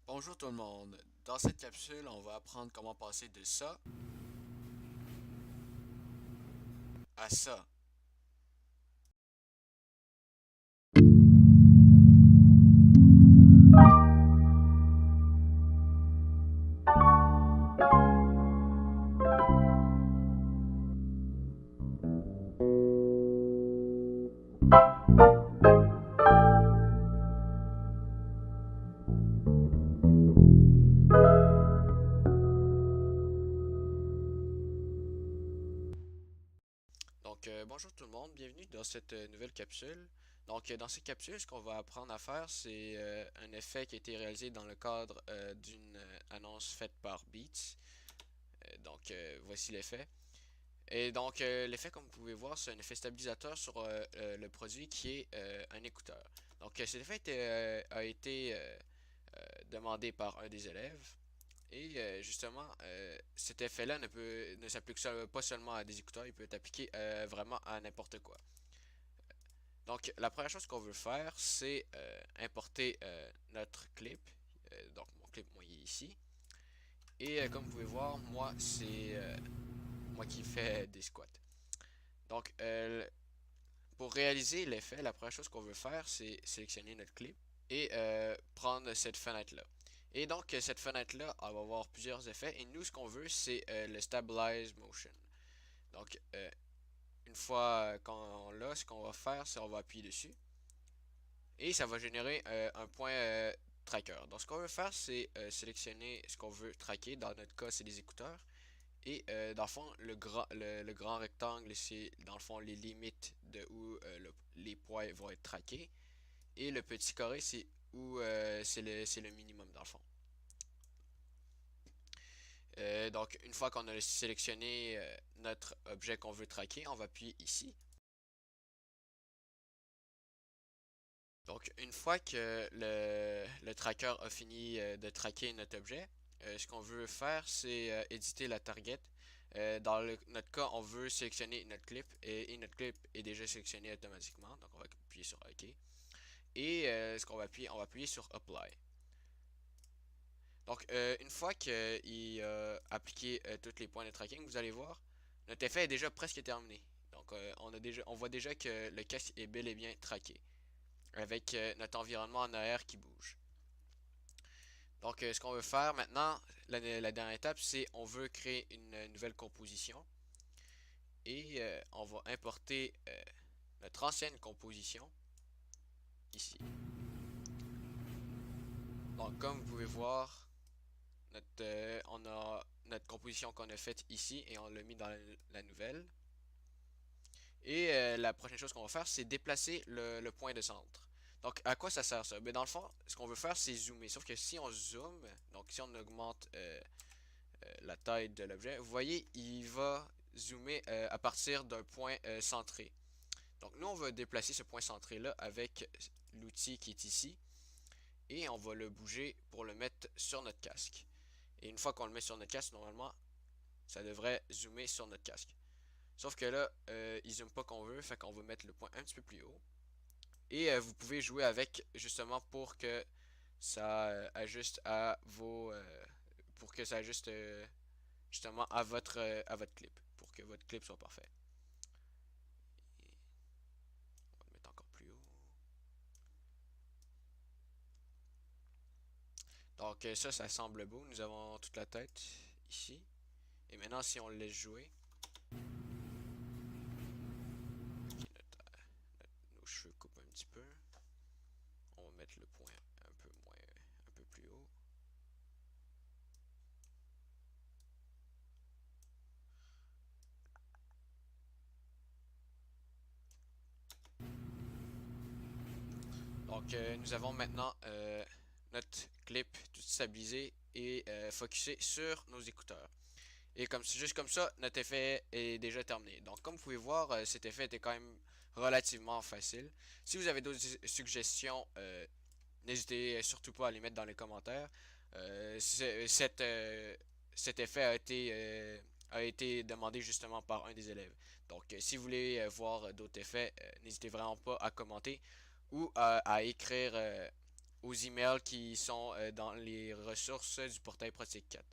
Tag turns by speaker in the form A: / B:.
A: Bonjour tout le monde. Dans cette capsule, on va apprendre comment passer de ça à ça. Bonjour tout le monde, bienvenue dans cette nouvelle capsule. Dans cette capsule, ce qu'on va apprendre à faire, c'est un effet qui a été réalisé dans le cadre d'une annonce faite par Beats. Voici l'effet. L'effet, comme vous pouvez voir, c'est un effet stabilisateur sur le produit qui est un écouteur. Cet effet a été demandé par un des élèves. Cet effet-là ne s'applique pas seulement à des écouteurs, il peut être appliqué vraiment à n'importe quoi. La première chose qu'on veut faire, c'est importer notre clip. Mon clip, moi, il est ici. Comme vous pouvez voir, moi, c'est moi qui fais des squats. Donc, euh, pour réaliser l'effet, la première chose qu'on veut faire, c'est sélectionner notre clip et prendre cette fenêtre-là. Cette fenêtre-là, elle va avoir plusieurs effets. Et nous, ce qu'on veut, c'est le Stabilize Motion. Donc, euh, une fois qu'on l'a, ce qu'on va faire, c'est on va appuyer dessus. Et ça va générer un point tracker. Donc, ce qu'on veut faire, c'est sélectionner ce qu'on veut tracker. Dans notre cas, c'est les écouteurs. Dans le fond, le grand rectangle, c'est dans le fond les limites de où les points vont être traqués. Et le petit carré, c'est où c'est le minimum dans le fond. Une fois qu'on a sélectionné notre objet qu'on veut traquer, on va appuyer ici. Donc, une fois que le tracker a fini de traquer notre objet, ce qu'on veut faire, c'est éditer la target. Notre cas, on veut sélectionner notre clip et notre clip est déjà sélectionné automatiquement. Donc, on va appuyer sur OK. Ce qu'on on va appuyer sur Apply. Une fois qu'il a appliqué tous les points de tracking, vous allez voir, notre effet est déjà presque terminé. On voit déjà que le casque est bel et bien traqué, avec notre environnement en arrière qui bouge. Ce qu'on veut faire maintenant, la dernière étape, c'est on veut créer une nouvelle composition on va importer notre ancienne composition ici. Donc, comme vous pouvez voir, on a notre composition qu'on a faite ici et on l'a mis dans la nouvelle. La prochaine chose qu'on va faire, c'est déplacer le point de centre. Donc, à quoi ça sert ça? Ben, dans le fond, ce qu'on veut faire, c'est zoomer. Sauf que si on zoome, donc si on augmente la taille de l'objet, vous voyez, il va zoomer à partir d'un point centré. Donc, nous, on va déplacer ce point centré-là avec l'outil qui est ici. Et on va le bouger pour le mettre sur notre casque. Et une fois qu'on le met sur notre casque, normalement, ça devrait zoomer sur notre casque. Sauf que là, il zoome pas qu'on veut, fait qu'on va mettre le point un petit peu plus haut. Vous pouvez jouer avec justement pour que ça ajuste à vos pour que ça ajuste justement à votre clip pour que votre clip soit parfait. Et on va le mettre encore plus haut. Ça semble beau. Nous avons toute la tête ici. Et maintenant, si on le laisse jouer, ok, nos cheveux coupent un petit peu. On va mettre le point un peu plus haut. Nous avons maintenant notre clip tout stabilisé et focusé sur nos écouteurs. Juste comme ça, notre effet est déjà terminé. Donc, comme vous pouvez voir, cet effet était quand même relativement facile. Si vous avez d'autres suggestions, n'hésitez surtout pas à les mettre dans les commentaires. Euh, cet, cet effet a été demandé justement par un des élèves. Si vous voulez voir d'autres effets, n'hésitez vraiment pas à commenter ou à écrire aux emails qui sont dans les ressources du portail Protect 4.